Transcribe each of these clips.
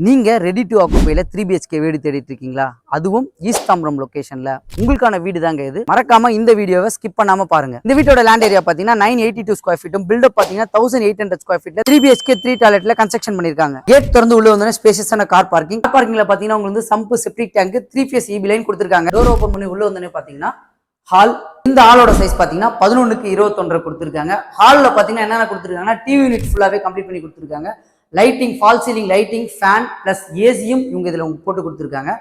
நீங்க ready to ஆக்குபைல 3BHK வீடு தேடிட்டு இருக்கீங்களா? அதுவும் ஈஸ்ட் தாம்பரம் லொகேஷன்ல உங்களுக்கான வீடு தாங்க இது. மறக்காம இந்த வீடியோவை ஸ்கிப் பண்ணாம பாருங்க. இந்த வீட்டோட லேண்ட் ஏரியா பாத்தீங்கன்னா 982 ஸ்கொயர் ஃபீட்டும் பில்டப் பாத்தீங்கன்னா 1800 ஸ்கொயர் ஃபீட்ல 3BHK 3 டாய்லெட்ல கன்ஸ்ட்ரக்ஷன் பண்ணிருக்காங்க. கேட் திறந்து உள்ள வந்தோடனே ஸ்பேஷியஸான கார் பார்க்கிங். கார் பார்க்கிங்ல பாத்தீங்கன்னா உங்களுக்கு sump septic tank 3 phase EB line கொடுத்திருக்காங்க. டோர் ஓபன் பண்ணி உள்ள வந்தோடனே பாத்தீங்கன்னா ஹால். இந்த ஹாலோட சைஸ் பாத்தீங்கன்னா 11:21 கொடுத்திருக்காங்க. ஹால்ல பாத்தீங்கன்னா என்னென்ன கொடுத்திருக்காங்கன்னா டிவி யூனிட் ஃபுல்லாவே கம்ப்ளீட் பண்ணி கொடுத்திருக்காங்க. Lighting, fall ceiling lighting, fan plus ஏசியும் இவங்க இதுல போட்டு கொடுத்துருக்காங்க.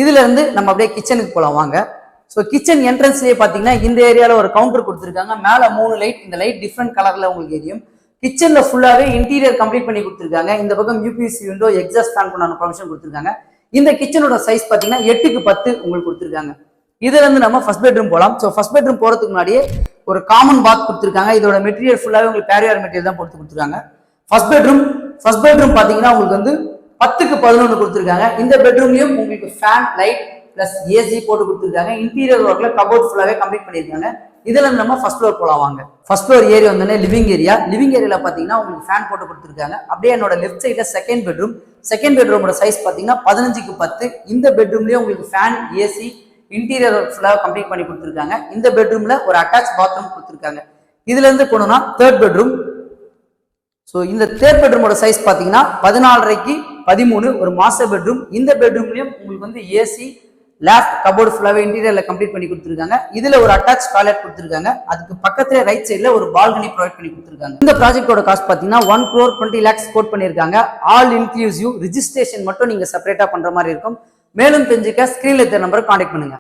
இதுல இருந்து நம்ம அப்படியே கிச்சனுக்கு போலாம் வாங்க. ஸோ கிச்சன் என்ட்ரன்ஸ்லயே பாத்தீங்கன்னா இந்த ஏரியால ஒரு கவுண்டர் கொடுத்துருக்காங்க. மேல 3 லைட், இந்த லைட் டிஃப்ரெண்ட் கலர்ல உங்களுக்கு எரியும். கிச்சன்ல ஃபுல்லாவே இன்டீரியர் கம்ப்ளீட் பண்ணி கொடுத்துருக்காங்க. இந்த பக்கம் UPVC விண்டோ, எக்ஸாஸ்ட் ஃபேன் பண்ண பர்மிஷன் கொடுத்துருக்காங்க. இந்த கிச்சனோட சைஸ் பாத்தீங்கன்னா 8x10 உங்களுக்கு கொடுத்துருக்காங்க. இதுல இருந்து நம்ம ஃபர்ஸ்ட் பெட்ரூம் போலாம். ஸோ ஃபர்ஸ்ட் பெட்ரூம் போறதுக்கு முன்னாடியே ஒரு காமன் பாத் கொடுத்துருக்காங்க. இதோட மெட்டீரியல் ஃபுல்லாவே உங்களுக்கு பேரியார் மெட்டீரியல் தான் போட்டு கொடுத்துருக்காங்க. ஃபர்ஸ்ட் பெட்ரூம் பாத்தீங்கன்னா உங்களுக்கு வந்து 10x11 கொடுத்துருக்காங்க. இந்த பெட்ரூம்லயும் உங்களுக்கு ஃபேன், லைட் பிளஸ் ஏசி போட்டு கொடுத்துருக்காங்க. இன்டீரியர் ஒர்க்ல கபோர்ட் ஃபுல்லாவே கம்ப்ளீட் பண்ணிருக்காங்க. இதுல இருந்து நம்ம ஃபர்ஸ்ட் ஃப்ளோர் போலாம் வாங்க. ஃபர்ஸ்ட் ஃப்ளோர் ஏரியா வந்தோடனே லிவிங் ஏரியால பாத்தீங்கன்னா உங்களுக்கு ஃபேன் போட்டு கொடுத்துருக்காங்க. அப்படியே என்னோட லெஃப்ட் சைட்ல செகண்ட் பெட்ரூமோட சைஸ் பாத்தீங்கன்னா 15x10. இந்த பெட்ரூம்லயே உங்களுக்கு ஃபேன், ஏசி, இன்டீரியர் ஃபுல்லாக கம்ப்ளீட் பண்ணி கொடுத்துருக்காங்க. இந்த பெட்ரூம்ல ஒரு அட்டாச் பாத்ரூம் கொடுத்துருக்காங்க. இதுல இருந்து போனோம்னா தேர்ட் பெட்ரூம். ஸோ இந்த தேர்ட் பெட்ரூமோட சைஸ் பார்த்தீங்கன்னா 14:13 ஒரு மாஸ்டர் பெட்ரூம். இந்த பெட்ரூம்லயும் உங்களுக்கு வந்து ஏசி, லேப்ட், கபோர்டு ஃபுல்லாவே இன்டீரியர்ல கம்ப்ளீட் பண்ணி கொடுத்துருக்காங்க. இதுல ஒரு அட்டாச் டாய்லெட் கொடுத்துருக்காங்க. அதுக்கு பக்கத்துல ரைட் சைட்ல ஒரு பால்கனி ப்ரொவைட் பண்ணி கொடுத்துருக்காங்க. இந்த ப்ராஜெக்டோட காஸ்ட் பார்த்தீங்கன்னா 1,20 lakhs கோட் பண்ணியிருக்காங்க. All inclusive. ரிஜிஸ்ட்ரேஷன் மட்டும் நீங்க செப்பரேட்டா பண்ற மாதிரி இருக்கும். மேலும் தெரிஞ்சுக்க ஸ்கிரீன்ல இருக்க நம்பரை கான்டாக்ட் பண்ணுங்க.